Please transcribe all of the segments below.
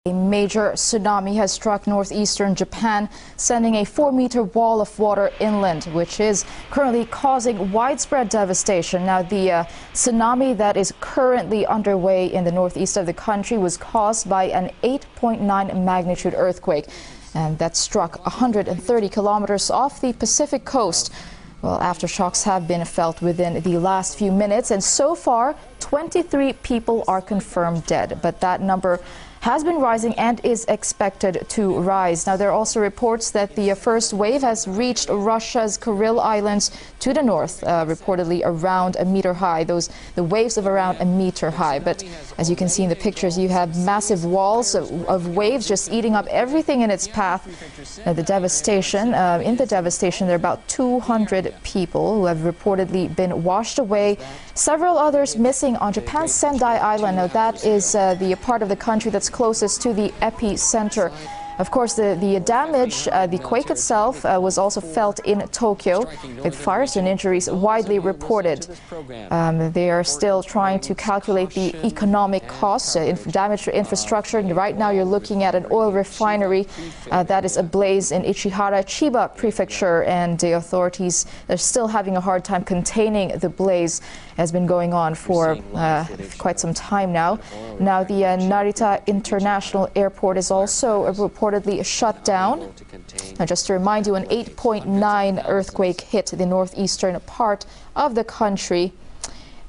A major tsunami has struck northeastern Japan, sending a 4-meter wall of water inland, which is currently causing widespread devastation. Now, the tsunami that is currently underway in the northeast of the country was caused by an 8.9 magnitude earthquake, and that struck 130 kilometers off the Pacific coast. Well, aftershocks have been felt within the last few minutes, and so far, 23 people are confirmed dead. But that number has been rising and is expected to rise. Now, there are also reports that the first wave has reached Russia's Kuril Islands to the north, reportedly around a meter high. The waves of around a meter high. But as you can see in the pictures, you have massive walls of waves just eating up everything in its path. In the devastation, there are about 200 people who have reportedly been washed away. Several others missing on Japan's Sendai Island. Now, that is the part of the country that's closest to the epicenter. Of course, the damage, the quake itself was also felt in Tokyo, with fires and injuries widely reported. They are still trying to calculate the economic costs, damage to infrastructure. And right now, you're looking at an oil refinery that is ablaze in Ichihara, Chiba Prefecture, and the authorities are still having a hard time containing the blaze. It has been going on for quite some time now. Now, the Narita International Airport is also reportedly shut down. Now, just to remind you, an 8.9 earthquake hit the northeastern part of the country.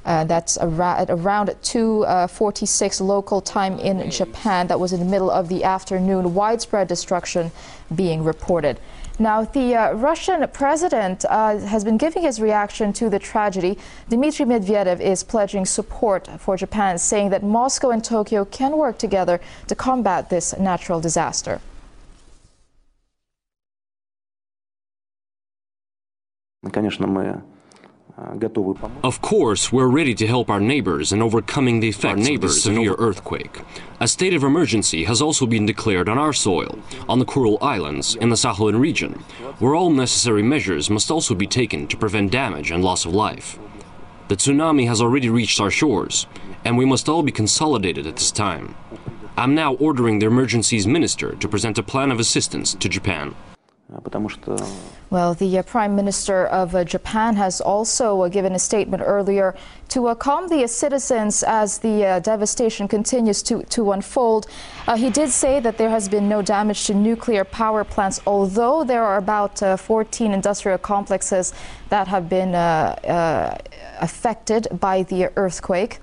That's at around 2:46 local time in Japan. That was in the middle of the afternoon. Widespread destruction being reported. Now, the Russian president has been giving his reaction to the tragedy. Dmitry Medvedev is pledging support for Japan, saying that Moscow and Tokyo can work together to combat this natural disaster. Of course, we're ready to help our neighbors in overcoming the effects of this severe earthquake. A state of emergency has also been declared on our soil, on the Kuril Islands in the Sakhalin region, where all necessary measures must also be taken to prevent damage and loss of life. The tsunami has already reached our shores, and we must all be consolidated at this time. I'm now ordering the emergencies minister to present a plan of assistance to Japan. Well, the Prime Minister of Japan has also given a statement earlier to calm the citizens as the devastation continues to unfold. He did say that there has been no damage to nuclear power plants, although there are about 14 industrial complexes that have been affected by the earthquake.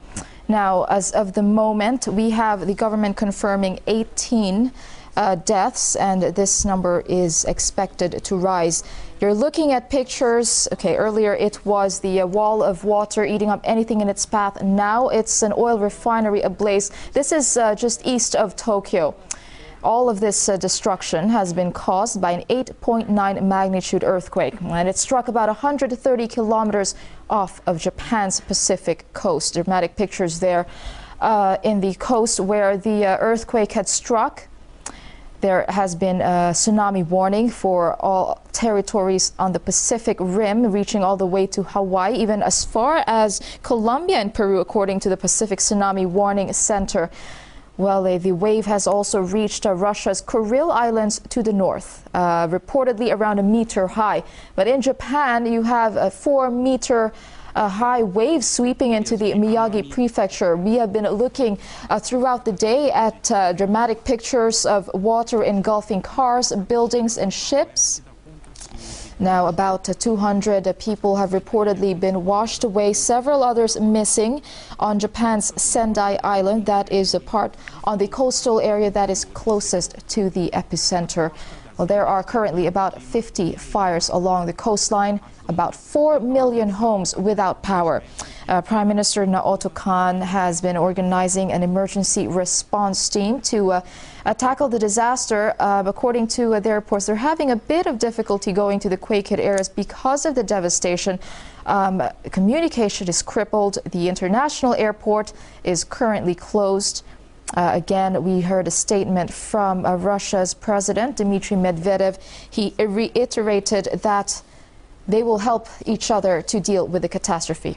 Now, as of the moment, we have the government confirming 18 deaths, and this number is expected to rise. You're looking at pictures. Okay, earlier it was the wall of water eating up anything in its path. Now it's an oil refinery ablaze. This is just east of Tokyo. All of this destruction has been caused by an 8.9 magnitude earthquake, and it struck about 130 kilometers off of Japan's Pacific coast. Dramatic pictures there in the coast where the earthquake had struck. There has been a tsunami warning for all territories on the Pacific Rim, reaching all the way to Hawaii, even as far as Colombia and Peru, according to the Pacific Tsunami Warning Center. Well, the wave has also reached Russia's Kuril Islands to the north, reportedly around a meter high. But in Japan, you have a 4-meter high wave sweeping into the Miyagi Prefecture. We have been looking throughout the day at dramatic pictures of water engulfing cars, buildings, and ships. Now, about 200 people have reportedly been washed away, several others missing on Japan's Sendai Island. That is a part on the coastal area that is closest to the epicenter. Well, there are currently about 50 fires along the coastline, about 4 million homes without power. Prime Minister Naoto Kan has been organizing an emergency response team to tackle the disaster. According to their reports, they're having a bit of difficulty going to the quake-hit areas because of the devastation. Communication is crippled. The international airport is currently closed. Again, we heard a statement from Russia's President Dmitry Medvedev. He reiterated that they will help each other to deal with the catastrophe.